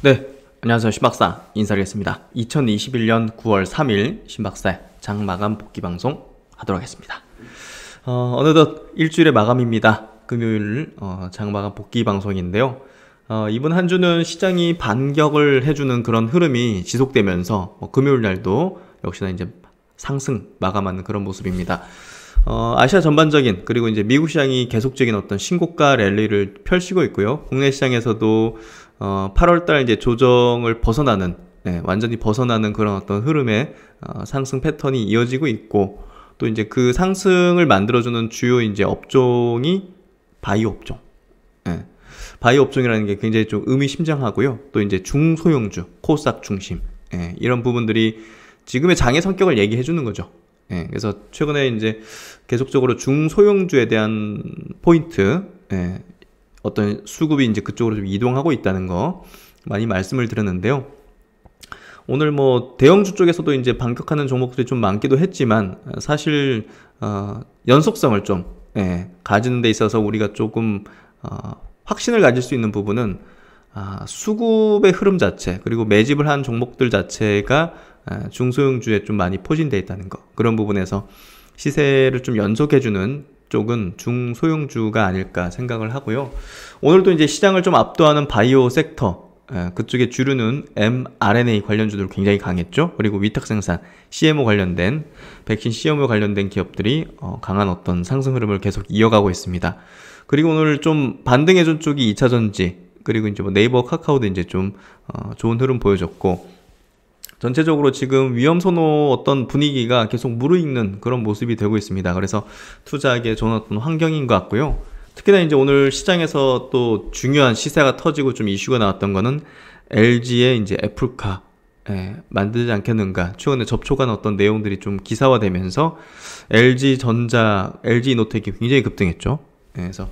네, 안녕하세요. 신박사 인사드리겠습니다. 2021년 9월 3일 신박사의 장마감 복귀 방송 하도록 하겠습니다. 어느덧 일주일의 마감입니다. 금요일 장마감 복귀 방송인데요. 이번 한 주는 시장이 반격을 해주는 그런 흐름이 지속되면서 금요일 날도 역시나 이제 상승 마감하는 그런 모습입니다. 아시아 전반적인 그리고 이제 미국 시장이 계속적인 어떤 신고가 랠리를 펼치고 있고요. 국내 시장에서도 8월달 이제 조정을 벗어나는, 완전히 벗어나는 그런 어떤 흐름의 상승 패턴이 이어지고 있고, 또 이제 그 상승을 만들어주는 주요 이제 업종이 바이오 업종. 바이오 업종이라는 게 굉장히 좀 의미심장하고요. 또 이제 중소형주, 코스닥 중심, 이런 부분들이 지금의 장의 성격을 얘기해 주는 거죠. 그래서 최근에 이제 계속적으로 중소형주에 대한 포인트, 어떤 수급이 이제 그쪽으로 좀 이동하고 있다는 거 많이 말씀을 드렸는데요. 오늘 뭐 대형주 쪽에서도 이제 반격하는 종목들이 좀 많기도 했지만 사실 연속성을 좀 가지는 데 있어서 우리가 조금 확신을 가질 수 있는 부분은 수급의 흐름 자체, 그리고 매집을 한 종목들 자체가 중소형주에 좀 많이 포진되어 있다는 거, 그런 부분에서 시세를 좀 연속해주는 쪽은 중소형주가 아닐까 생각을 하고요. 오늘도 이제 시장을 좀 압도하는 바이오 섹터, 그쪽의 주류는 mRNA 관련주들 굉장히 강했죠. 그리고 위탁생산, CMO 관련된, 백신 CMO 관련된 기업들이 강한 어떤 상승 흐름을 계속 이어가고 있습니다. 그리고 오늘 좀 반등해준 쪽이 2차전지, 그리고 이제 뭐 네이버, 카카오도 이제 좀 좋은 흐름 보여줬고, 전체적으로 지금 위험선호 어떤 분위기가 계속 무르익는 그런 모습이 되고 있습니다. 그래서 투자하기에 좋은 어떤 환경인 것 같고요. 특히나 이제 오늘 시장에서 또 중요한 시세가 터지고 좀 이슈가 나왔던 거는 LG의 이제 애플카 만들지 않겠는가, 최근에 접촉한 어떤 내용들이 좀 기사화되면서 LG전자, LG이노텍이 굉장히 급등했죠. 그래서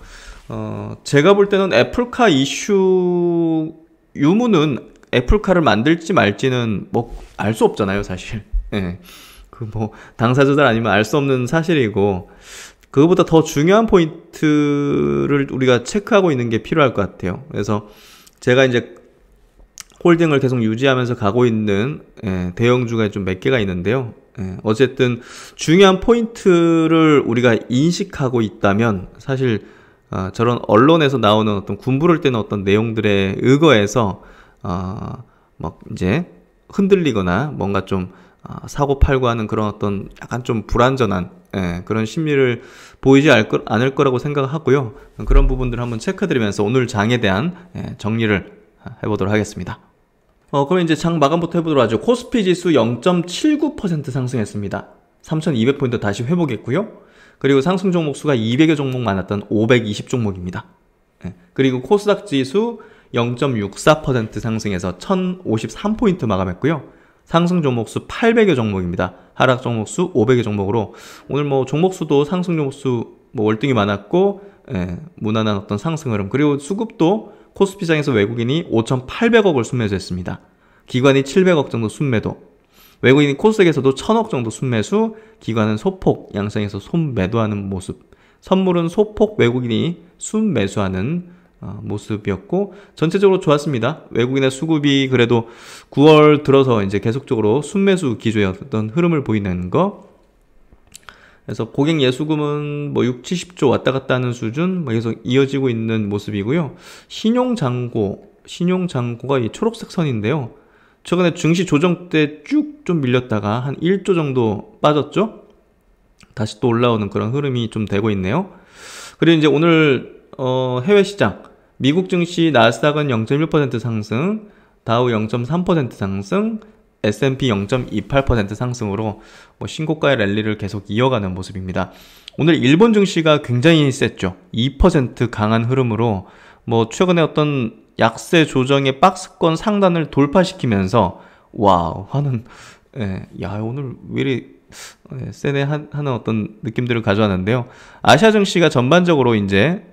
제가 볼 때는 애플카 이슈 유무는 애플카를 만들지 말지는 뭐 알 수 없잖아요, 사실. 그 뭐 당사자들 아니면 알 수 없는 사실이고, 그거보다 더 중요한 포인트를 우리가 체크하고 있는 게 필요할 것 같아요. 그래서 제가 이제 홀딩을 계속 유지하면서 가고 있는 대형주가 좀 몇 개가 있는데요. 어쨌든 중요한 포인트를 우리가 인식하고 있다면 사실 저런 언론에서 나오는 어떤 군부를 떼는 어떤 내용들에 의거해서 막 이제 흔들리거나 뭔가 좀 사고 팔고 하는 그런 어떤 약간 좀 불안전한 그런 심리를 보이지 않을 거라고 생각하고요. 그런 부분들을 한번 체크드리면서 오늘 장에 대한 정리를 해보도록 하겠습니다. 그럼 이제 장 마감부터 해보도록 하죠. 코스피 지수 0.79% 상승했습니다. 3200포인트 다시 회복했고요. 그리고 상승 종목 수가 200여 종목 많았던 520 종목입니다. 그리고 코스닥 지수 0.64% 상승해서 1053포인트 마감했고요. 상승 종목수 800여 종목입니다. 하락 종목수 500여 종목으로 오늘 뭐 종목수도 상승 종목수 뭐 월등히 많았고, 무난한 어떤 상승 흐름. 그리고 수급도 코스피장에서 외국인이 5,800억을 순매수했습니다. 기관이 700억 정도 순매도, 외국인이 코스닥에서도 1000억 정도 순매수, 기관은 소폭 양상에서 손매도하는 모습. 선물은 소폭 외국인이 순매수하는 모습이었고, 전체적으로 좋았습니다. 외국인의 수급이 그래도 9월 들어서 이제 계속적으로 순매수 기조의 어떤 흐름을 보이는 거. 그래서 고객 예수금은 뭐 6, 70조 왔다 갔다 하는 수준 계속 이어지고 있는 모습이고요. 신용잔고가 이 초록색 선인데요. 최근에 증시 조정 때 쭉 좀 밀렸다가 한 1조 정도 빠졌죠. 다시 또 올라오는 그런 흐름이 좀 되고 있네요. 그리고 이제 오늘 해외 시장, 미국 증시 나스닥은 0.1% 상승, 다우 0.3% 상승, S&P 0.28% 상승으로 뭐 신고가의 랠리를 계속 이어가는 모습입니다. 오늘 일본 증시가 굉장히 셌죠. 2% 강한 흐름으로 뭐 최근에 어떤 약세 조정의 박스권 상단을 돌파시키면서 와우 하는, 야 오늘 왜 이리 세네 하는 어떤 느낌들을 가져왔는데요. 아시아 증시가 전반적으로 이제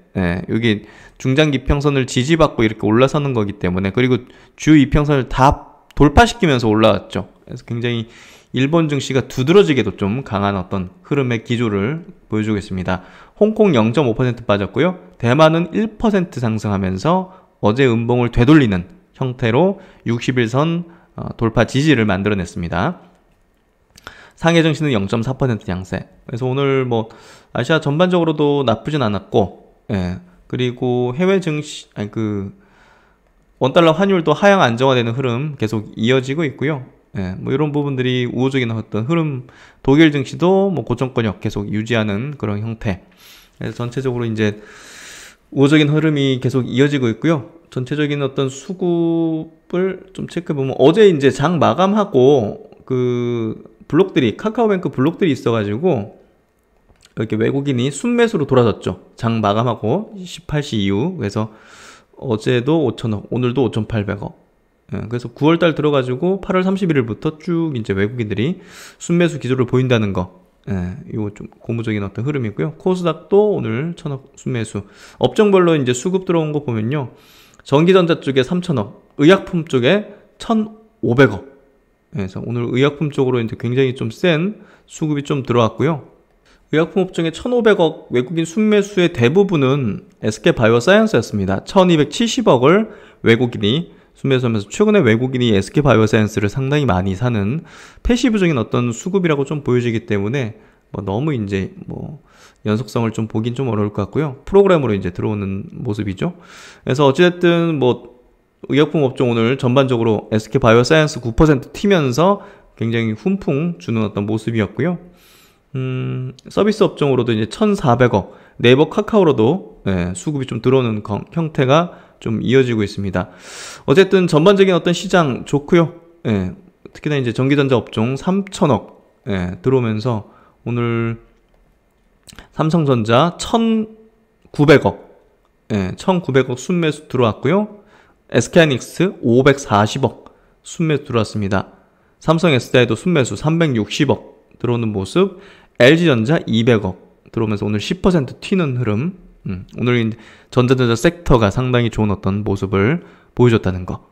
여기 중장기평선을 지지받고 이렇게 올라서는 거기 때문에, 그리고 주 이평선을 다 돌파시키면서 올라왔죠. 그래서 굉장히 일본 증시가 두드러지게도 좀 강한 어떤 흐름의 기조를 보여주고 있습니다. 홍콩 0.5% 빠졌고요. 대만은 1% 상승하면서 어제 음봉을 되돌리는 형태로 60일선 돌파 지지를 만들어냈습니다. 상해 증시는 0.4% 양세. 그래서 오늘 뭐 아시아 전반적으로도 나쁘진 않았고, 예. 그리고 해외 증시, 원달러 환율도 하향 안정화되는 흐름 계속 이어지고 있고요. 예, 뭐 이런 부분들이 우호적인 어떤 흐름, 독일 증시도 뭐 고점권역 계속 유지하는 그런 형태. 그래서 전체적으로 이제 우호적인 흐름이 계속 이어지고 있고요. 전체적인 어떤 수급을 좀 체크해 보면 어제 이제 장 마감하고 그 블록들이 카카오뱅크 블록들이 있어가지고 이렇게 외국인이 순매수로 돌아섰죠. 장 마감하고 18시 이후. 그래서 어제도 5천억, 오늘도 5,800억. 예, 그래서 9월달 들어가지고 8월 31일부터 쭉 이제 외국인들이 순매수 기조를 보인다는 거. 예, 이거 좀 고무적인 어떤 흐름이고요. 코스닥도 오늘 1,000억 순매수. 업종별로 이제 수급 들어온 거 보면요. 전기전자 쪽에 3,000억, 의약품 쪽에 1,500억. 그래서 오늘 의약품 쪽으로 이제 굉장히 좀 센 수급이 좀 들어왔고요. 의약품 업종의 1,500억 외국인 순매수의 대부분은 SK바이오사이언스였습니다. 1,270억을 외국인이 순매수하면서 최근에 외국인이 SK바이오사이언스를 상당히 많이 사는 패시브적인 어떤 수급이라고 좀 보여지기 때문에 뭐 너무 이제 뭐 연속성을 좀 보긴 좀 어려울 것 같고요. 프로그램으로 이제 들어오는 모습이죠. 그래서 어찌됐든 뭐 의약품 업종 오늘 전반적으로 SK바이오사이언스 9% 튀면서 굉장히 훈풍 주는 어떤 모습이었고요. 서비스 업종으로도 이제 1,400억, 네이버 카카오로도 수급이 좀 들어오는 형태가 좀 이어지고 있습니다. 어쨌든 전반적인 어떤 시장 좋고요. 특히나 이제 전기전자 업종 3,000억 들어오면서 오늘 삼성전자 1,900억, 1,900억 순매수 들어왔고요. SK하이닉스 540억 순매수 들어왔습니다. 삼성 SDI도 순매수 360억 들어오는 모습, LG전자 200억 들어오면서 오늘 10% 튀는 흐름. 오늘 전자전자 섹터가 상당히 좋은 어떤 모습을 보여줬다는 거.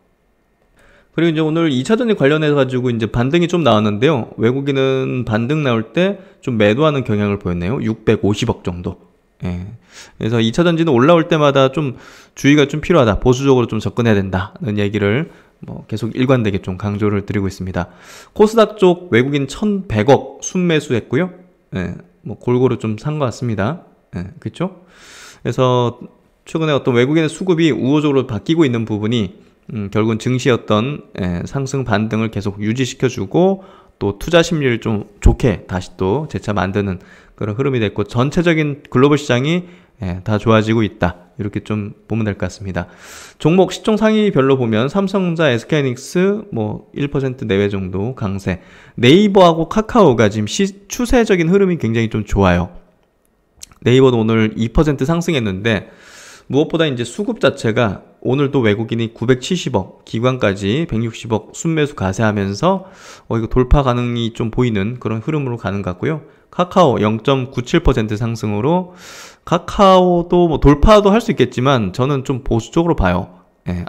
그리고 이제 오늘 2차전지 관련해서 가지고 이제 반등이 좀 나왔는데요. 외국인은 반등 나올 때 좀 매도하는 경향을 보였네요. 650억 정도. 그래서 2차전지는 올라올 때마다 좀 주의가 좀 필요하다. 보수적으로 좀 접근해야 된다는 얘기를 뭐 계속 일관되게 좀 강조를 드리고 있습니다. 코스닥 쪽 외국인 1,100억 순매수했고요. 뭐 골고루 좀 산 것 같습니다. 그렇죠? 그래서 최근에 어떤 외국인의 수급이 우호적으로 바뀌고 있는 부분이 결국은 증시의 어떤 상승 반등을 계속 유지시켜주고 또 투자 심리를 좀 좋게 다시 또 재차 만드는 그런 흐름이 됐고 전체적인 글로벌 시장이 다 좋아지고 있다. 이렇게 좀 보면 될 것 같습니다. 종목 시총 상위별로 보면 삼성전자, SK하이닉스 뭐 1% 내외 정도 강세. 네이버하고 카카오가 지금 추세적인 흐름이 굉장히 좀 좋아요. 네이버도 오늘 2% 상승했는데 무엇보다 이제 수급 자체가 오늘도 외국인이 970억, 기관까지 160억 순매수 가세하면서 이거 돌파 가능이 좀 보이는 그런 흐름으로 가는 것 같고요. 카카오 0.97% 상승으로 카카오도 뭐 돌파도 할 수 있겠지만 저는 좀 보수적으로 봐요.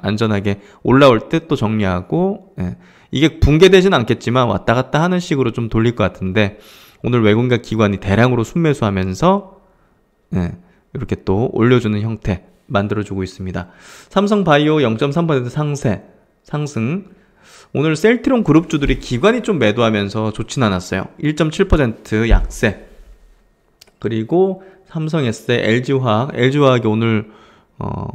안전하게 올라올 때 또 정리하고 이게 붕괴되진 않겠지만 왔다 갔다 하는 식으로 좀 돌릴 것 같은데 오늘 외국인과 기관이 대량으로 순매수하면서 이렇게 또 올려주는 형태 만들어주고 있습니다. 삼성바이오 0.3% 상승. 오늘 셀트리온 그룹주들이 기관이 좀 매도하면서 좋진 않았어요. 1.7% 약세. 그리고 삼성 에셋, LG화학이 오늘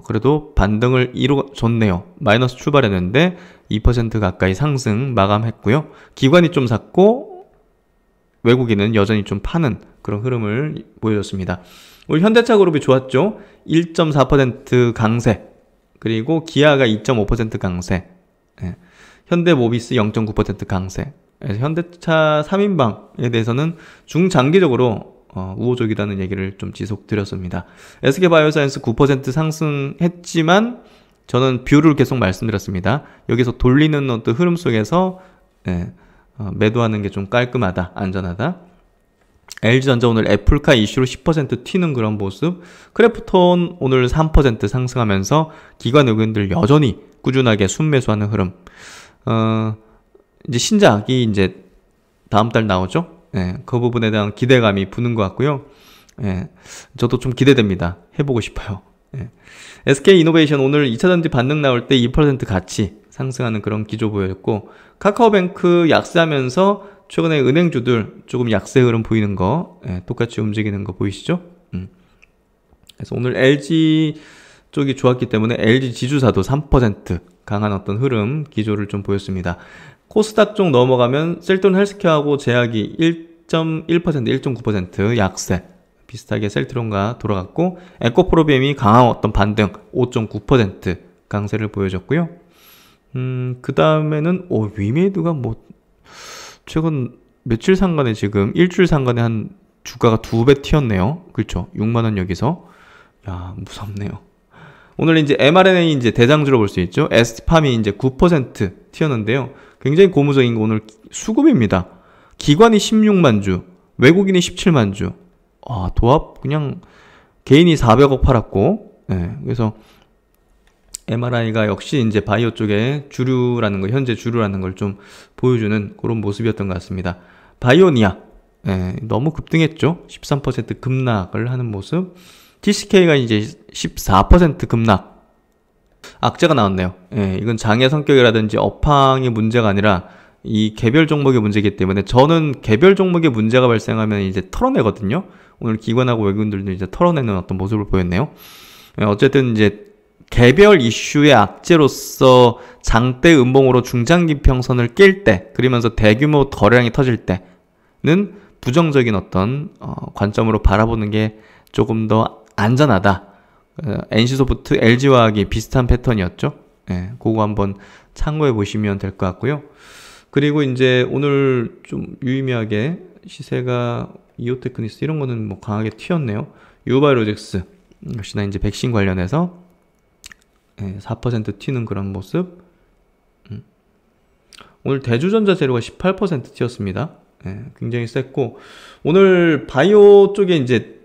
그래도 반등을 이뤄줬네요. 마이너스 출발했는데 2% 가까이 상승 마감했고요. 기관이 좀 샀고 외국인은 여전히 좀 파는 그런 흐름을 보여줬습니다. 오늘 현대차 그룹이 좋았죠. 1.4% 강세. 그리고 기아가 2.5% 강세. 현대모비스 0.9% 강세. 그래서 현대차 3인방에 대해서는 중장기적으로 우호적이라는 얘기를 좀 지속드렸습니다. SK바이오사이언스 9% 상승했지만 저는 뷰를 계속 말씀드렸습니다. 여기서 돌리는 어떤 흐름 속에서 매도하는 게 좀 깔끔하다, 안전하다. LG전자 오늘 애플카 이슈로 10% 튀는 그런 모습. 크래프톤 오늘 3% 상승하면서 기관 의견들 여전히 꾸준하게 순매수하는 흐름. 이제 신작이 이제 다음 달 나오죠. 그 부분에 대한 기대감이 부는 것 같고요. 저도 좀 기대됩니다. 해보고 싶어요. 예. SK 이노베이션 오늘 2차전지 반등 나올 때 2% 같이 상승하는 그런 기조 보였고, 카카오뱅크 약세하면서 최근에 은행주들 조금 약세 흐름 보이는 거, 예, 똑같이 움직이는 거 보이시죠? 그래서 오늘 LG 쪽이 좋았기 때문에 LG 지주사도 3% 강한 어떤 흐름 기조를 좀 보였습니다. 코스닥 쪽 넘어가면 셀트론 헬스케어하고 제약이 1.1%, 1.9% 약세 비슷하게 셀트론과 돌아갔고, 에코프로비엠이 강한 어떤 반등 5.9% 강세를 보여줬고요. 그 다음에는 위메이드가 뭐 최근 며칠 상간에 지금 일주일 상간에 한 주가가 2배 튀었네요. 그렇죠? 6만원 여기서. 야, 무섭네요. 오늘 이제 mRNA 이제 대장주로 볼 수 있죠. 에스팜이 이제 9% 튀었는데요. 굉장히 고무적인 거 오늘 수급입니다. 기관이 16만 주, 외국인이 17만 주. 도합 그냥 개인이 400억 팔았고, 예, 그래서 mRNA가 역시 이제 바이오 쪽에 주류라는 거, 현재 주류라는 걸 좀 보여주는 그런 모습이었던 것 같습니다. 바이오니아, 예, 너무 급등했죠. 13% 급락을 하는 모습. TCK가 이제 14% 급락. 악재가 나왔네요. 예, 이건 장애 성격이라든지 업황의 문제가 아니라 이 개별 종목의 문제이기 때문에, 저는 개별 종목의 문제가 발생하면 이제 털어내거든요. 오늘 기관하고 외국인들도 이제 털어내는 어떤 모습을 보였네요. 예, 어쨌든 이제 개별 이슈의 악재로서 장대 음봉으로 중장기평선을 깰 때, 그러면서 대규모 거래량이 터질 때는 부정적인 어떤 관점으로 바라보는 게 조금 더 안전하다. NC소프트, LG화학이 비슷한 패턴이었죠. 예, 그거 한번 참고해 보시면 될 것 같고요. 그리고 이제 오늘 좀 유의미하게 시세가 이오테크니스 이런 거는 뭐 강하게 튀었네요. 유바이오로직스 역시나 이제 백신 관련해서 4% 튀는 그런 모습. 오늘 대주전자재료가 18% 튀었습니다. 예, 굉장히 셌고, 오늘 바이오 쪽에 이제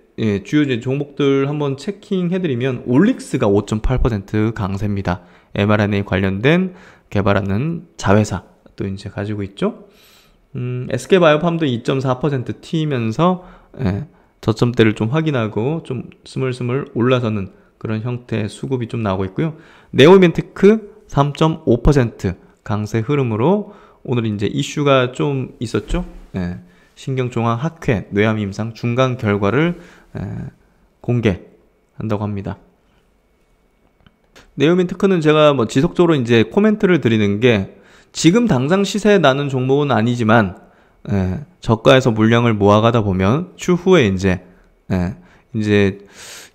주요 종목들 한번 체킹해드리면 올릭스가 5.8% 강세입니다. mRNA 관련된 개발하는 자회사 또 이제 가지고 있죠. SK바이오팜도 2.4% 튀면서 저점대를 좀 확인하고 좀 스물스물 올라서는 그런 형태의 수급이 좀 나오고 있고요. 네오이멘테크 3.5% 강세 흐름으로 오늘 이제 이슈가 좀 있었죠. 신경종양 학회 뇌암 임상 중간 결과를 공개한다고 합니다. 네오민테크는 제가 뭐 지속적으로 이제 코멘트를 드리는 게, 지금 당장 시세에 나는 종목은 아니지만 저가에서 물량을 모아가다 보면 추후에 이제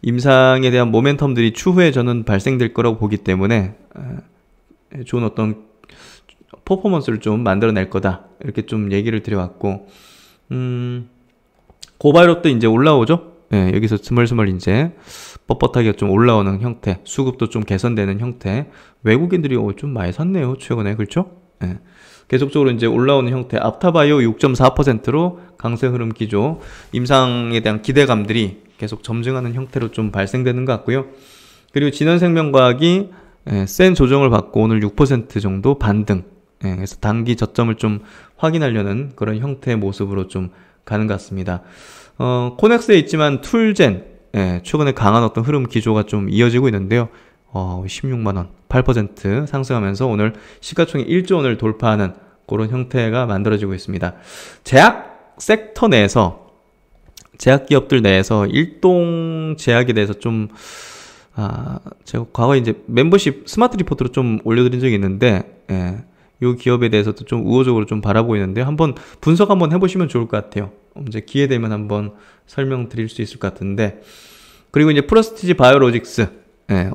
임상에 대한 모멘텀들이 추후에 저는 발생될 거라고 보기 때문에 좋은 어떤 퍼포먼스를 좀 만들어낼 거다, 이렇게 좀 얘기를 드려왔고, 고바이롯도 이제 올라오죠. 예, 여기서 스멀스멀 이제 뻣뻣하게 좀 올라오는 형태, 수급도 좀 개선되는 형태. 외국인들이 좀 많이 샀네요, 최근에. 그렇죠? 예, 계속적으로 이제 올라오는 형태. 앞타바이오 6.4%로 강세 흐름 기조, 임상에 대한 기대감들이 계속 점증하는 형태로 좀 발생되는 것 같고요. 그리고 진원생명과학이 센 조정을 받고 오늘 6% 정도 반등. 그래서 단기 저점을 좀 확인하려는 그런 형태의 모습으로 좀 가는 것 같습니다. 코넥스에 있지만 툴젠, 최근에 강한 어떤 흐름 기조가 좀 이어지고 있는데요. 16만원, 8% 상승하면서 오늘 시가총액 1조 원을 돌파하는 그런 형태가 만들어지고 있습니다. 제약 섹터 내에서, 제약 기업들 내에서 일동 제약에 대해서 좀, 제가 과거에 이제 멤버십 스마트 리포트로 좀 올려드린 적이 있는데, 이 기업에 대해서도 좀 우호적으로 좀 바라보고 있는데, 한번 분석 한번 해보시면 좋을 것 같아요. 이제 기회 되면 한번 설명드릴 수 있을 것 같은데, 그리고 이제 프레스티지 바이오로직스,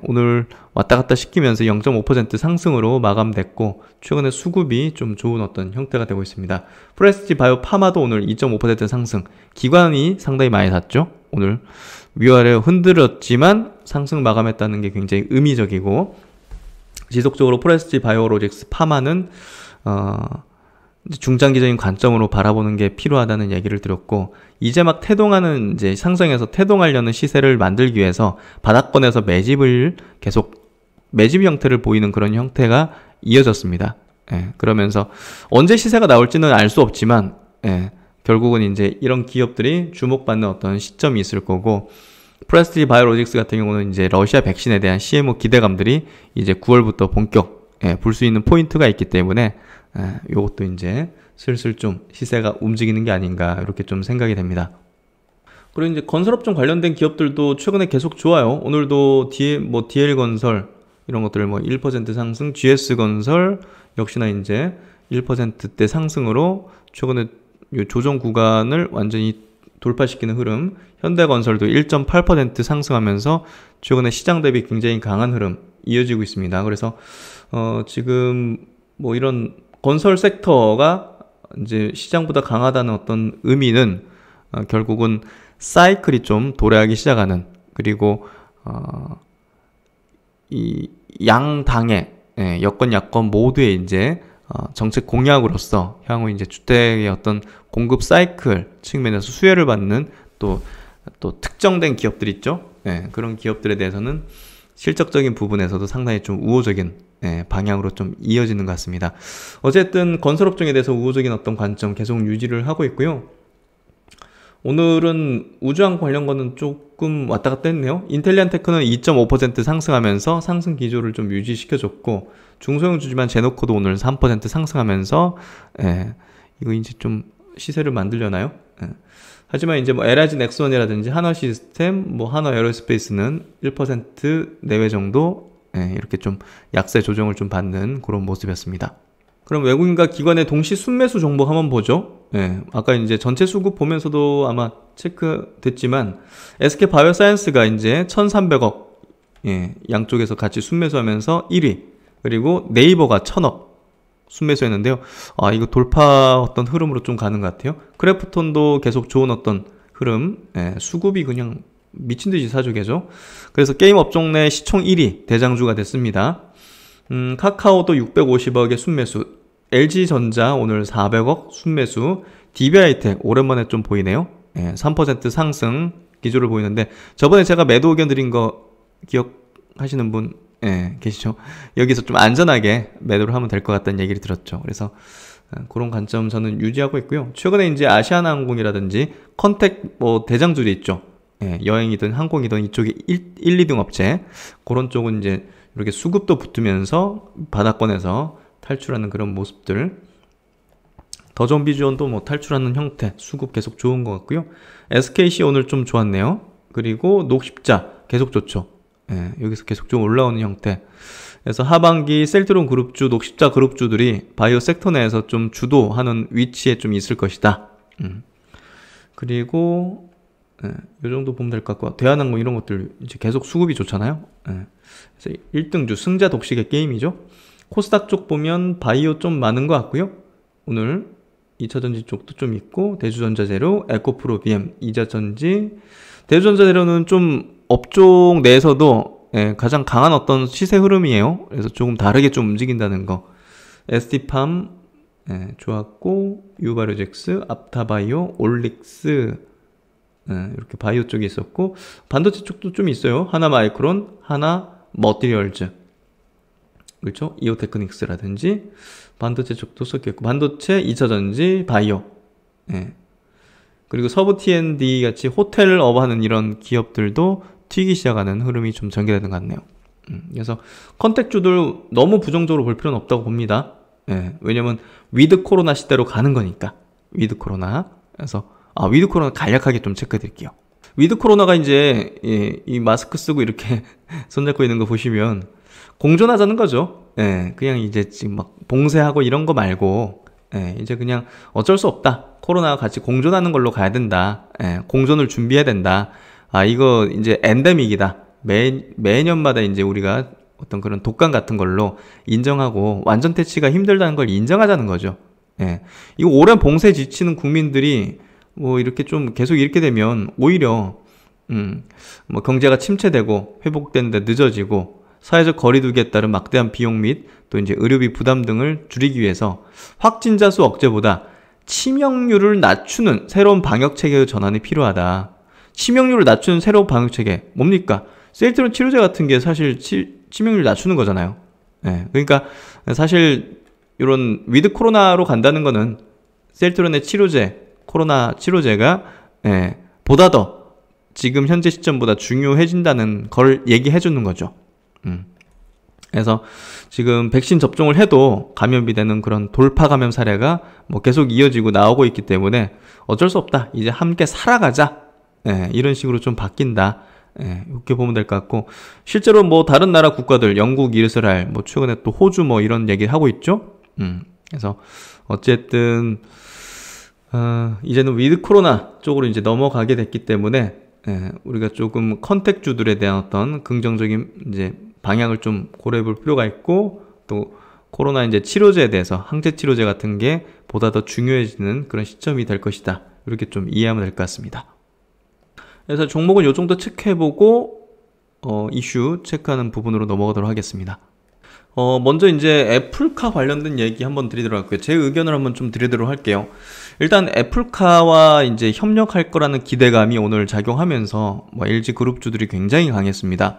오늘 왔다 갔다 시키면서 0.5% 상승으로 마감됐고, 최근에 수급이 좀 좋은 어떤 형태가 되고 있습니다. 프레스티지 바이오 파마도 오늘 2.5% 상승, 기관이 상당히 많이 샀죠. 오늘 위아래 흔들었지만 상승 마감했다는 게 굉장히 의미적이고, 지속적으로 프레스티지 바이오로직스 파마는 중장기적인 관점으로 바라보는 게 필요하다는 얘기를 드렸고, 이제 막 태동하는, 이제 상승해서 태동하려는 시세를 만들기 위해서 바닥권에서 매집을 계속 매집 형태를 보이는 그런 형태가 이어졌습니다. 그러면서 언제 시세가 나올지는 알 수 없지만 결국은 이제 이런 기업들이 주목받는 어떤 시점이 있을 거고, 프레스티지 바이오로직스 같은 경우는 이제 러시아 백신에 대한 CMO 기대감들이 이제 9월부터 본격 불 수 있는 포인트가 있기 때문에 요것도 이제 슬슬 좀 시세가 움직이는 게 아닌가 이렇게 좀 생각이 됩니다. 그리고 이제 건설업종 관련된 기업들도 최근에 계속 좋아요. 오늘도 DL건설 이런 것들 1% 상승, GS건설 역시나 이제 1%대 상승으로 최근에 요 조정 구간을 완전히 돌파시키는 흐름, 현대건설도 1.8% 상승하면서 최근에 시장 대비 굉장히 강한 흐름 이어지고 있습니다. 그래서 지금 이런 건설 섹터가 이제 시장보다 강하다는 어떤 의미는 결국은 사이클이 좀 도래하기 시작하는, 그리고 이 양당의 여건 야건 모두의 이제 정책 공약으로서 향후 이제 주택의 어떤 공급 사이클 측면에서 수혜를 받는 또 특정된 기업들 있죠. 그런 기업들에 대해서는 실적적인 부분에서도 상당히 좀 우호적인 방향으로 좀 이어지는 것 같습니다. 어쨌든 건설업종에 대해서 우호적인 어떤 관점 계속 유지를 하고 있고요. 오늘은 우주항 관련 거는 조금 왔다 갔다 했네요. 인텔리안테크는 2.5% 상승하면서 상승 기조를 좀 유지시켜줬고, 중소형 주지만 제노코도 오늘 3% 상승하면서 이거 이제 좀 시세를 만들려나요? 하지만 이제 LIG 넥스원이라든지 한화시스템, 한화에어로스페이스는 1% 내외 정도 이렇게 좀 약세 조정을 좀 받는 그런 모습이었습니다. 그럼 외국인과 기관의 동시 순매수 종목 한번 보죠. 아까 이제 전체 수급 보면서도 아마 체크됐지만 SK바이오사이언스가 이제 1,300억 양쪽에서 같이 순매수하면서 1위, 그리고 네이버가 1,000억 순매수했는데요. 이거 돌파 어떤 흐름으로 좀 가는 것 같아요. 크래프톤도 계속 좋은 어떤 흐름, 수급이 그냥 미친 듯이 사주게죠. 그래서 게임 업종 내 시총 1위 대장주가 됐습니다. 카카오도 650억의 순매수, LG전자 오늘 400억 순매수, DB하이텍 오랜만에 좀 보이네요. 3% 상승 기조를 보이는데, 저번에 제가 매도 의견 드린 거 기억하시는 분 계시죠? 여기서 좀 안전하게 매도를 하면 될 것 같다는 얘기를 들었죠. 그래서 그런 관점 저는 유지하고 있고요. 최근에 이제 아시아나항공이라든지 컨택 대장주들이 있죠. 여행이든 항공이든 이쪽에 1, 2등 업체, 그런 쪽은 이제 이렇게 수급도 붙으면서 바닥권에서 탈출하는 그런 모습들, 더존비주원도 탈출하는 형태, 수급 계속 좋은 것 같고요. SKC 오늘 좀 좋았네요. 그리고 녹십자 계속 좋죠. 여기서 계속 좀 올라오는 형태. 그래서 하반기 셀트론 그룹주, 녹십자 그룹주들이 바이오 섹터 내에서 좀 주도하는 위치에 좀 있을 것이다. 그리고 이 정도 보면 될 것 같고, 대한항공 이런 것들 이제 계속 수급이 좋잖아요. 그래서 1등주 승자 독식의 게임이죠. 코스닥 쪽 보면 바이오 좀 많은 것 같고요. 오늘 2차전지 쪽도 좀 있고, 대주전자재료, 에코프로 BM, 2차전지, 대주전자재료는 좀 업종 내에서도 가장 강한 어떤 시세 흐름이에요. 그래서 조금 다르게 좀 움직인다는 거. ST팜 좋았고, 유바이오젝스, 앞타바이오, 올릭스 이렇게 바이오 쪽에 있었고, 반도체 쪽도 좀 있어요. 하나마이크론, 하나머티리얼즈, 그렇죠? 이오테크닉스라든지 반도체 쪽도 섞여있고, 반도체, 2차전지, 바이오, 그리고 서부 T&D 같이 호텔업 하는 이런 기업들도 튀기 시작하는 흐름이 좀 전개되는 것 같네요. 그래서 컨택주들 너무 부정적으로 볼 필요는 없다고 봅니다. 왜냐면 위드 코로나 시대로 가는 거니까. 위드 코로나. 그래서 위드 코로나 간략하게 좀 체크해 드릴게요. 위드 코로나가 이제 이 마스크 쓰고 이렇게 손잡고 있는 거 보시면 공존하자는 거죠. 그냥 이제 지금 막 봉쇄하고 이런 거 말고 이제 그냥 어쩔 수 없다. 코로나와 같이 공존하는 걸로 가야 된다. 공존을 준비해야 된다. 이거 이제 엔데믹이다. 매년마다 이제 우리가 어떤 그런 독감 같은 걸로 인정하고 완전 퇴치가 힘들다는 걸 인정하자는 거죠. 이거 오랜 봉쇄 지치는 국민들이 이렇게 좀 계속 이렇게 되면 오히려 경제가 침체되고 회복되는데 늦어지고, 사회적 거리두기에 따른 막대한 비용 및 또 이제 의료비 부담 등을 줄이기 위해서 확진자 수 억제보다 치명률을 낮추는 새로운 방역 체계의 전환이 필요하다. 치명률을 낮추는 새로운 방역 체계 뭡니까? 셀트론 치료제 같은 게 사실 치명률 낮추는 거잖아요. 그러니까 사실 이런 위드 코로나로 간다는 거는 셀트론의 치료제, 코로나 치료제가 보다 더 지금 현재 시점보다 중요해진다는 걸 얘기해 주는 거죠. 그래서 지금 백신 접종을 해도 감염이 되는 그런 돌파 감염 사례가 뭐 계속 이어지고 나오고 있기 때문에 어쩔 수 없다. 이제 함께 살아가자. 이런 식으로 좀 바뀐다. 이렇게 보면 될 것 같고, 실제로 뭐 다른 나라 국가들, 영국, 이스라엘, 뭐 최근에 또 호주 뭐 이런 얘기 하고 있죠. 그래서 어쨌든 이제는 위드 코로나 쪽으로 이제 넘어가게 됐기 때문에 우리가 조금 컨택주들에 대한 어떤 긍정적인 이제 방향을 좀 고려해 볼 필요가 있고, 또 코로나 이제 치료제에 대해서 항체 치료제 같은 게 보다 더 중요해지는 그런 시점이 될 것이다. 이렇게 좀 이해하면 될 것 같습니다. 그래서 종목은 요 정도 체크해보고 이슈 체크하는 부분으로 넘어가도록 하겠습니다. 먼저 이제 애플카 관련된 얘기 한번 드리도록 할게요. 제 의견을 한번 좀 드리도록 할게요. 일단 애플카와 이제 협력할 거라는 기대감이 오늘 작용하면서 뭐 LG 그룹주들이 굉장히 강했습니다.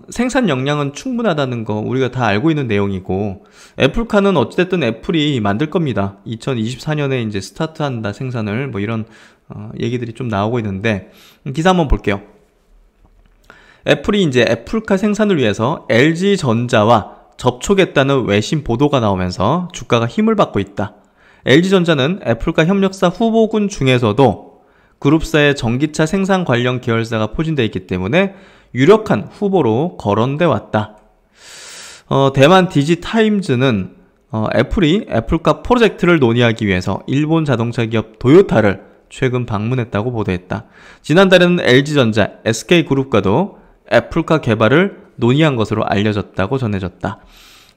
생산 역량은 충분하다는 거 우리가 다 알고 있는 내용이고, 애플카는 어찌됐든 애플이 만들 겁니다. 2024년에 이제 스타트한다 생산을, 뭐 이런 얘기들이 좀 나오고 있는데, 기사 한번 볼게요. 애플이 이제 애플카 생산을 위해서 LG전자와 접촉했다는 외신 보도가 나오면서 주가가 힘을 받고 있다. LG전자는 애플카 협력사 후보군 중에서도 그룹사의 전기차 생산 관련 계열사가 포진되어 있기 때문에 유력한 후보로 거론돼 왔다. 대만 디지타임즈는 애플이 애플카 프로젝트를 논의하기 위해서 일본 자동차 기업 도요타를 최근 방문했다고 보도했다. 지난달에는 LG전자, SK그룹과도 애플카 개발을 논의한 것으로 알려졌다고 전해졌다.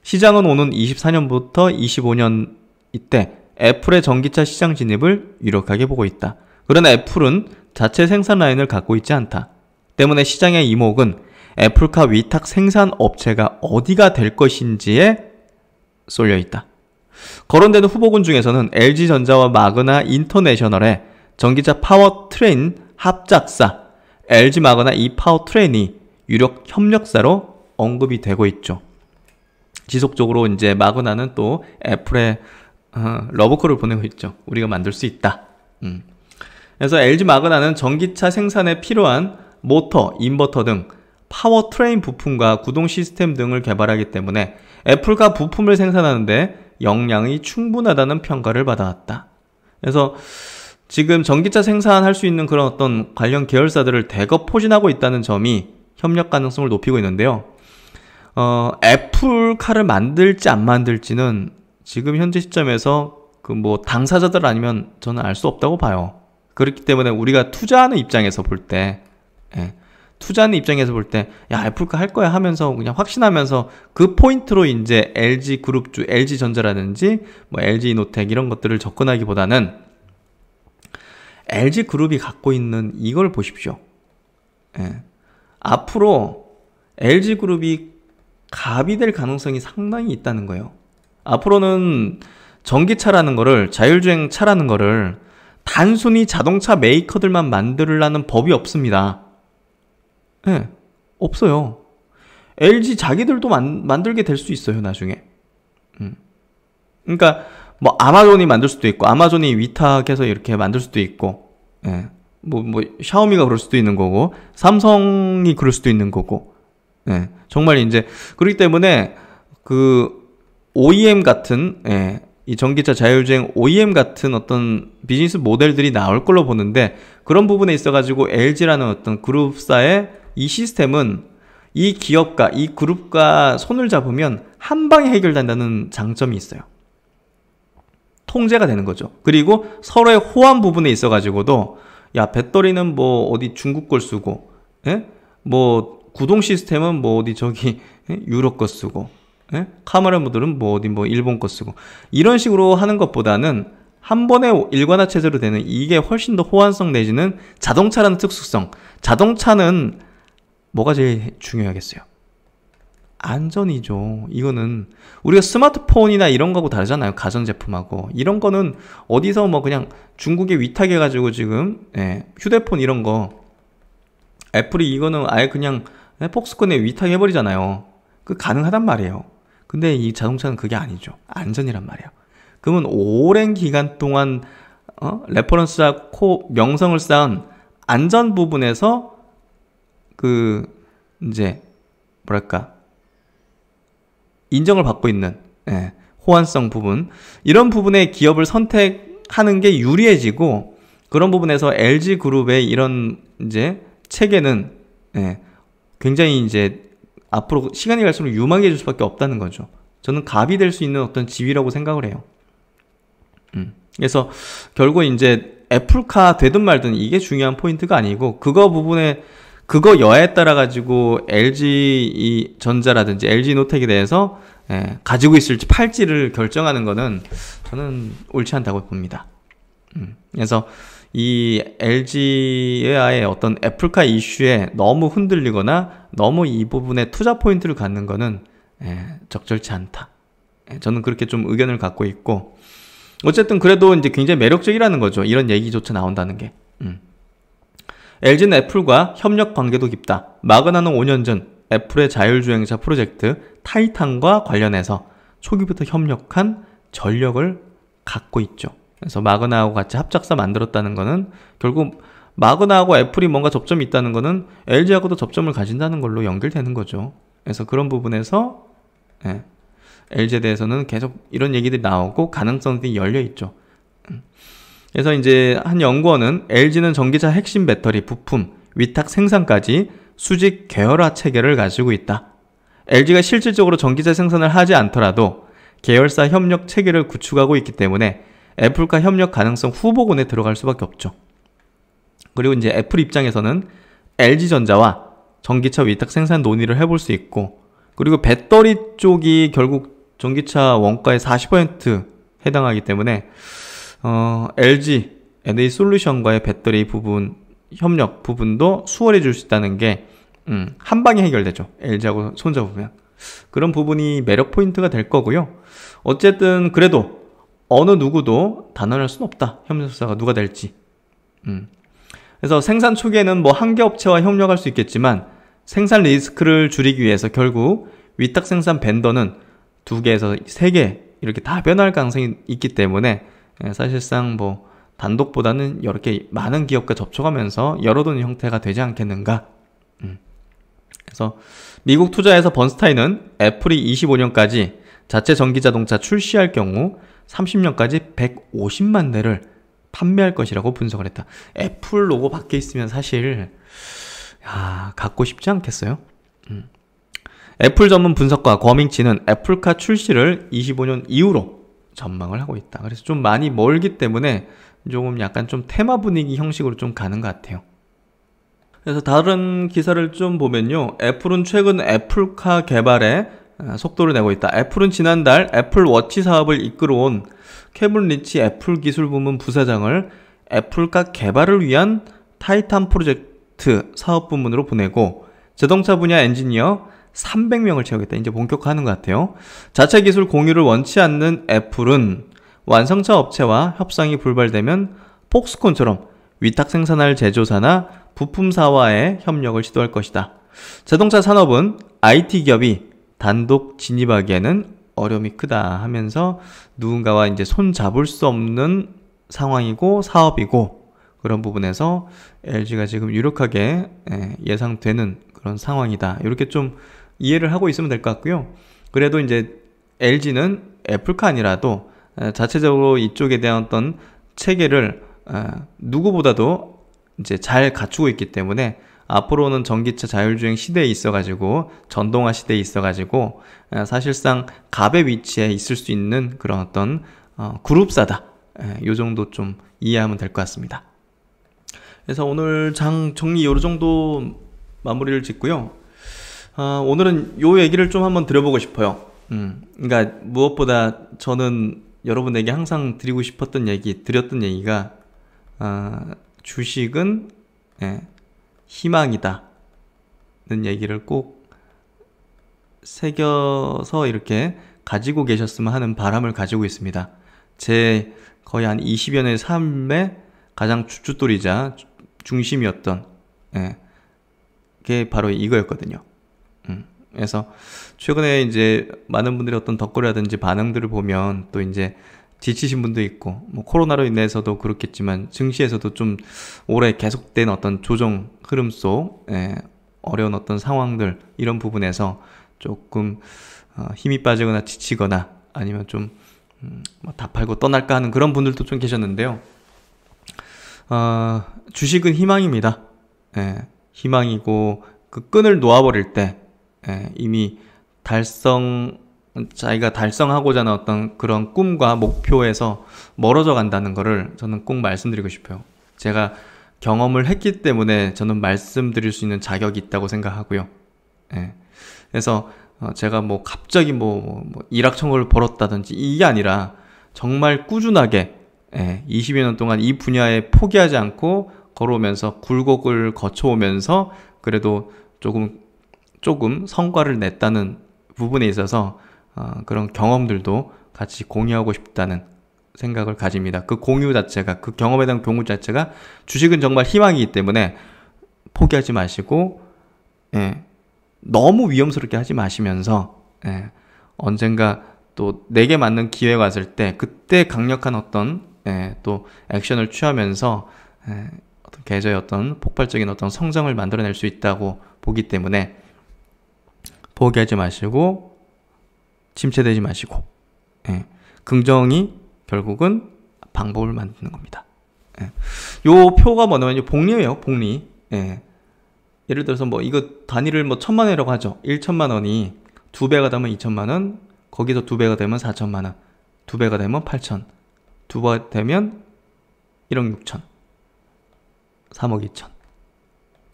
시장은 오는 24년부터 25년 이때 애플의 전기차 시장 진입을 유력하게 보고 있다. 그러나 애플은 자체 생산 라인을 갖고 있지 않다. 때문에 시장의 이목은 애플카 위탁 생산 업체가 어디가 될 것인지에 쏠려 있다. 거론되는 후보군 중에서는 LG전자와 마그나 인터내셔널의 전기차 파워트레인 합작사 LG 마그나 이 파워트레인이 유력 협력사로 언급이 되고 있죠. 지속적으로 이제 마그나는 또 애플에 러브콜을 보내고 있죠. 우리가 만들 수 있다. 그래서 LG 마그나는 전기차 생산에 필요한 모터, 인버터 등 파워트레인 부품과 구동 시스템 등을 개발하기 때문에 애플과 부품을 생산하는데 역량이 충분하다는 평가를 받아왔다. 그래서 지금 전기차 생산할 수 있는 그런 어떤 관련 계열사들을 대거 포진하고 있다는 점이 협력 가능성을 높이고 있는데요. 애플카를 만들지 안 만들지는 지금 현재 시점에서 그 뭐 당사자들 아니면 저는 알 수 없다고 봐요. 그렇기 때문에 우리가 투자하는 입장에서 볼 때, 야, 애플카 할 거야 하면서 그냥 확신하면서 그 포인트로 이제 LG 그룹주, LG 전자라든지 뭐 LG 이노텍 이런 것들을 접근하기보다는 LG 그룹이 갖고 있는 이걸 보십시오. 앞으로 LG 그룹이 갑이 될 가능성이 상당히 있다는 거예요. 앞으로는 전기차라는 거를, 자율주행 차라는 거를 단순히 자동차 메이커들만 만들라는 법이 없습니다. 없어요. LG 자기들도 만들게 될 수 있어요, 나중에. 그러니까 뭐 아마존이 만들 수도 있고, 아마존이 위탁해서 이렇게 만들 수도 있고, 뭐 샤오미가 그럴 수도 있는 거고, 삼성이 그럴 수도 있는 거고, 정말 이제 그렇기 때문에 그 OEM 같은, 이 전기차 자율주행 OEM 같은 어떤 비즈니스 모델들이 나올 걸로 보는데, 그런 부분에 있어가지고 LG라는 어떤 그룹사의 이 시스템은 이 기업과 이 그룹과 손을 잡으면 한 방에 해결된다는 장점이 있어요. 통제가 되는 거죠. 그리고 서로의 호환 부분에 있어가지고도, 야, 배터리는 뭐 어디 중국 걸 쓰고, 뭐 구동 시스템은 뭐 어디 저기 유럽 거 쓰고, 카메라 모듈은 뭐 어디 뭐 일본 거 쓰고, 이런 식으로 하는 것보다는 한 번에 일관화 체제로 되는 이게 훨씬 더 호환성 내지는 자동차라는 특수성. 자동차는 뭐가 제일 중요하겠어요? 안전이죠. 이거는 우리가 스마트폰이나 이런 거하고 다르잖아요. 가전제품하고. 이런 거는 어디서 뭐 그냥 중국에 위탁해가지고 지금 휴대폰 이런 거 애플이 이거는 아예 그냥 폭스콘에 위탁해버리잖아요. 그 가능하단 말이에요. 근데 이 자동차는 그게 아니죠. 안전이란 말이에요. 그러면 오랜 기간 동안 레퍼런스와 명성을 쌓은 안전 부분에서 이제 뭐랄까 인정을 받고 있는 호환성 부분, 이런 부분의 기업을 선택하는 게 유리해지고, 그런 부분에서 LG그룹의 이런 이제 체계는 굉장히 이제 앞으로 시간이 갈수록 유망해질 수밖에 없다는 거죠. 저는 갑이 될 수 있는 어떤 지위라고 생각을 해요. 그래서 결국 이제 애플카 되든 말든 이게 중요한 포인트가 아니고, 그거 여하에 따라 가지고 LG 전자라든지 LG 노텍에 대해서 가지고 있을지 팔지를 결정하는 거는 저는 옳지 않다고 봅니다. 그래서 이 LG의 어떤 애플카 이슈에 너무 흔들리거나 너무 이 부분에 투자 포인트를 갖는 거는 적절치 않다. 저는 그렇게 좀 의견을 갖고 있고, 어쨌든 그래도 이제 굉장히 매력적이라는 거죠. 이런 얘기조차 나온다는 게. LG는 애플과 협력 관계도 깊다. 마그나는 5년 전 애플의 자율주행차 프로젝트 타이탄과 관련해서 초기부터 협력한 전력을 갖고 있죠. 그래서 마그나하고 같이 합작사 만들었다는 거는 결국 마그나하고 애플이 뭔가 접점이 있다는 거는 LG하고도 접점을 가진다는 걸로 연결되는 거죠. 그래서 그런 부분에서 LG에 대해서는 계속 이런 얘기들이 나오고 가능성들이 열려 있죠. 그래서 이제 한 연구원은 LG는 전기차 핵심 배터리, 부품, 위탁 생산까지 수직 계열화 체계를 가지고 있다. LG가 실질적으로 전기차 생산을 하지 않더라도 계열사 협력 체계를 구축하고 있기 때문에 애플과 협력 가능성 후보군에 들어갈 수밖에 없죠. 그리고 이제 애플 입장에서는 LG전자와 전기차 위탁 생산 논의를 해볼 수 있고, 그리고 배터리 쪽이 결국 전기차 원가의 40% 해당하기 때문에 LG NA솔루션과의 배터리 부분 협력 부분도 수월해 줄 수 있다는 게 한 방에 해결되죠. LG하고 손잡으면. 그런 부분이 매력 포인트가 될 거고요. 어쨌든 그래도 어느 누구도 단언할 수는 없다. 협력사가 누가 될지. 그래서 생산 초기에는 뭐 한 개 업체와 협력할 수 있겠지만 생산 리스크를 줄이기 위해서 결국 위탁 생산 벤더는 2개에서 3개 이렇게 다 변할 가능성이 있기 때문에 사실상 뭐 단독보다는 여러 개 많은 기업과 접촉하면서 열어두는 형태가 되지 않겠는가. 그래서 미국 투자에서 번스타인은 애플이 25년까지 자체 전기자동차 출시할 경우 30년까지 150만 대를 판매할 것이라고 분석을 했다. 애플 로고 밖에 있으면 사실 갖고 싶지 않겠어요? 애플 전문 분석가 거밍치는 애플카 출시를 25년 이후로 전망을 하고 있다. 그래서 좀 많이 멀기 때문에 조금 약간 좀 테마 분위기 형식으로 좀 가는 것 같아요. 그래서 다른 기사를 좀 보면요, 애플은 최근 애플카 개발에 속도를 내고 있다. 애플은 지난달 애플워치 사업을 이끌어온 케빈 리치 애플 기술 부문 부사장을 애플카 개발을 위한 타이탄 프로젝트 사업 부문으로 보내고, 자동차 분야 엔지니어 300명을 채우겠다. 이제 본격화하는 것 같아요. 자체 기술 공유를 원치 않는 애플은 완성차 업체와 협상이 불발되면 폭스콘처럼 위탁 생산할 제조사나 부품사와의 협력을 시도할 것이다. 자동차 산업은 IT 기업이 단독 진입하기에는 어려움이 크다 하면서 누군가와 이제 손 잡을 수 없는 상황이고 사업이고, 그런 부분에서 LG가 지금 유력하게 예상되는 그런 상황이다. 이렇게 좀 이해를 하고 있으면 될 것 같고요. 그래도 이제 LG는 애플카 아니라도 자체적으로 이쪽에 대한 어떤 체계를 누구보다도 이제 잘 갖추고 있기 때문에 앞으로는 전기차 자율주행 시대에 있어가지고 전동화 시대에 있어가지고 사실상 갑의 위치에 있을 수 있는 그런 어떤 그룹사다. 요 정도 좀 이해하면 될 것 같습니다. 그래서 오늘 장 정리 요 정도 마무리를 짓고요. 오늘은 요 얘기를 좀 한번 드려보고 싶어요. 그러니까 무엇보다 저는 여러분에게 항상 드리고 싶었던 얘기, 드렸던 얘기가 주식은 희망이다 는 얘기를 꼭 새겨서 이렇게 가지고 계셨으면 하는 바람을 가지고 있습니다. 제 거의 한 20여 년의 삶의 가장 주춧돌이자 중심이었던 게 바로 이거였거든요. 그래서 최근에 이제 많은 분들의 어떤 덧글이라든지 반응들을 보면 또 이제 지치신 분도 있고, 뭐 코로나로 인해서도 그렇겠지만 증시에서도 좀 오래 계속된 어떤 조정 흐름 속 어려운 어떤 상황들, 이런 부분에서 조금 힘이 빠지거나 지치거나 아니면 좀 다 팔고 떠날까 하는 그런 분들도 좀 계셨는데요. 주식은 희망입니다. 희망이고, 그 끈을 놓아버릴 때 이미 자기가 달성하고자 하는 어떤 그런 꿈과 목표에서 멀어져 간다는 거를 저는 꼭 말씀드리고 싶어요. 제가 경험을 했기 때문에 저는 말씀드릴 수 있는 자격이 있다고 생각하고요. 그래서 제가 뭐 갑자기 뭐 일확천금을 벌었다든지 이게 아니라 정말 꾸준하게 20여 년 동안 이 분야에 포기하지 않고 걸어오면서 굴곡을 거쳐오면서 그래도 조금 성과를 냈다는 부분에 있어서 그런 경험들도 같이 공유하고 싶다는 생각을 가집니다. 그 공유 자체가, 그 경험에 대한 공유 자체가, 주식은 정말 희망이기 때문에 포기하지 마시고 너무 위험스럽게 하지 마시면서 언젠가 또 내게 맞는 기회가 왔을 때 그때 강력한 어떤 또 액션을 취하면서 어떤 계좌의 어떤 폭발적인 어떤 성장을 만들어낼 수 있다고 보기 때문에 포기하지 마시고 침체되지 마시고 긍정이 결국은 방법을 만드는 겁니다. 요 표가 뭐냐면 복리예요. 복리. 예를 들어서 뭐 이거 단위를 뭐 1000만 원이라고 하죠. 1천만 원이 2배가 되면 2천만 원, 거기서 2배가 되면 4천만 원, 2배가 되면 8천, 2배가 되면 1억 6천, 3억 2천.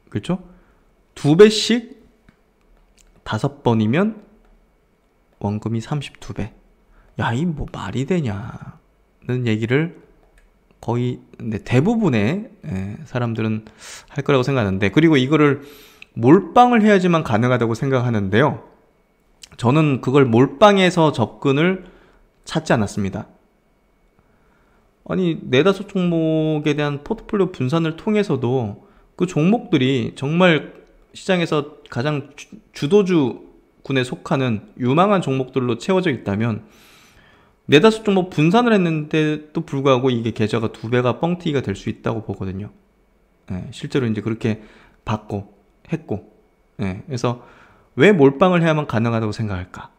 그렇죠? 2배씩 5번이면 원금이 32배. 야, 이 뭐 말이 되냐는 얘기를 거의 대부분의 사람들은 할 거라고 생각하는데, 그리고 이거를 몰빵을 해야지만 가능하다고 생각하는데요. 저는 그걸 몰빵해서 접근을 찾지 않았습니다. 아니, 4-5 종목에 대한 포트폴리오 분산을 통해서도 그 종목들이 정말 시장에서 가장 주도주군에 속하는 유망한 종목들로 채워져 있다면 4-5 종목 분산을 했는데도 불구하고 이게 계좌가 2배가 뻥튀기가 될 수 있다고 보거든요. 실제로 이제 그렇게 받고 했고, 그래서 왜 몰빵을 해야만 가능하다고 생각할까?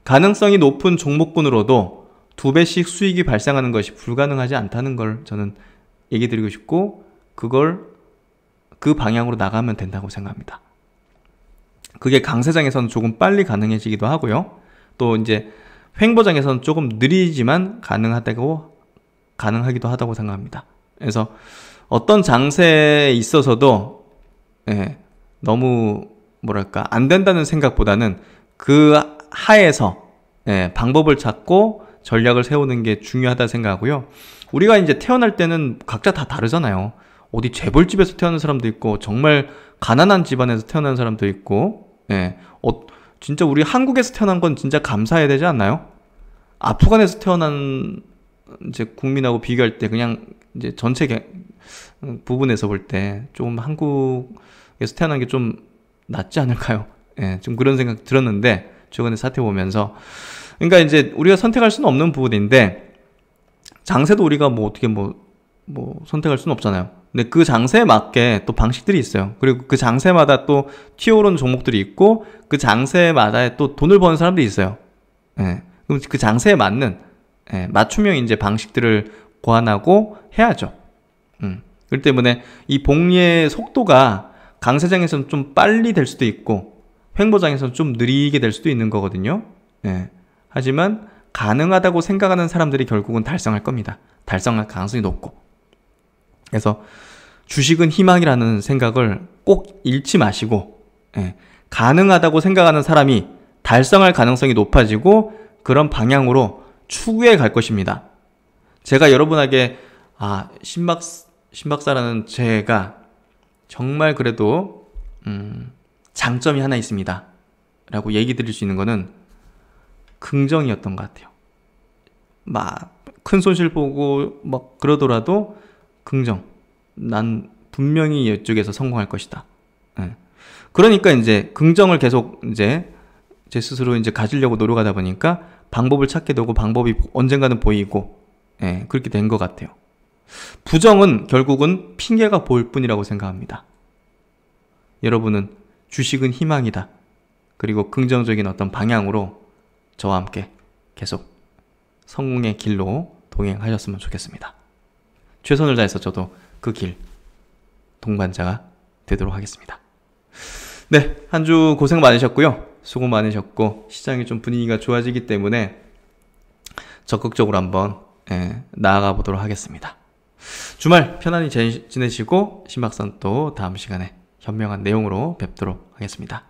가능성이 높은 종목군으로도 2배씩 수익이 발생하는 것이 불가능하지 않다는 걸 저는 얘기 드리고 싶고, 그 방향으로 나가면 된다고 생각합니다. 그게 강세장에서는 조금 빨리 가능해지기도 하고요. 또 이제 횡보장에서는 조금 느리지만 가능하기도 하다고 생각합니다. 그래서 어떤 장세에 있어서도 너무 뭐랄까 안 된다는 생각보다는 그 하에서 방법을 찾고 전략을 세우는 게 중요하다 생각하고요. 우리가 이제 태어날 때는 각자 다 다르잖아요. 어디 재벌집에서 태어난 사람도 있고 정말 가난한 집안에서 태어난 사람도 있고, 진짜 우리 한국에서 태어난 건 진짜 감사해야 되지 않나요? 아프간에서 태어난 이제 국민하고 비교할 때 그냥 이제 전체 부분에서 볼 때 좀 한국에서 태어난 게 좀 낫지 않을까요? 좀 그런 생각 들었는데 최근에 사태 보면서, 그러니까 이제 우리가 선택할 수는 없는 부분인데 장세도 우리가 뭐 어떻게 뭐 선택할 수는 없잖아요. 근데 그 장세에 맞게 또 방식들이 있어요. 그리고 그 장세마다 또 튀어오르는 종목들이 있고 그 장세마다 또 돈을 버는 사람들이 있어요. 그럼 그 장세에 맞는 맞춤형 이제 방식들을 고안하고 해야죠. 그렇기 때문에 이 복리의 속도가 강세장에서는 좀 빨리 될 수도 있고 횡보장에서는 좀 느리게 될 수도 있는 거거든요. 하지만 가능하다고 생각하는 사람들이 결국은 달성할 겁니다. 달성할 가능성이 높고. 그래서 주식은 희망이라는 생각을 꼭 잃지 마시고, 가능하다고 생각하는 사람이 달성할 가능성이 높아지고 그런 방향으로 추구해 갈 것입니다. 제가 여러분에게 신박사라는 제가 정말 그래도 장점이 하나 있습니다 라고 얘기 드릴 수 있는 거는 긍정이었던 것 같아요. 막 큰 손실 보고 막 그러더라도 긍정, 난 분명히 이쪽에서 성공할 것이다. 그러니까 이제 긍정을 계속 이제 제 스스로 이제 가지려고 노력하다 보니까 방법을 찾게 되고 방법이 언젠가는 보이고, 예, 그렇게 된 것 같아요. 부정은 결국은 핑계가 보일 뿐이라고 생각합니다. 여러분은 주식은 희망이다. 그리고 긍정적인 어떤 방향으로 저와 함께 계속 성공의 길로 동행하셨으면 좋겠습니다. 최선을 다해서 저도 그 길 동반자가 되도록 하겠습니다. 네, 한 주 고생 많으셨고요. 수고 많으셨고 시장이 좀 분위기가 좋아지기 때문에 적극적으로 한번 나아가 보도록 하겠습니다. 주말 편안히 지내시고 신박산 또 다음 시간에 현명한 내용으로 뵙도록 하겠습니다.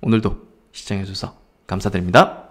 오늘도 시청해주셔서 감사드립니다.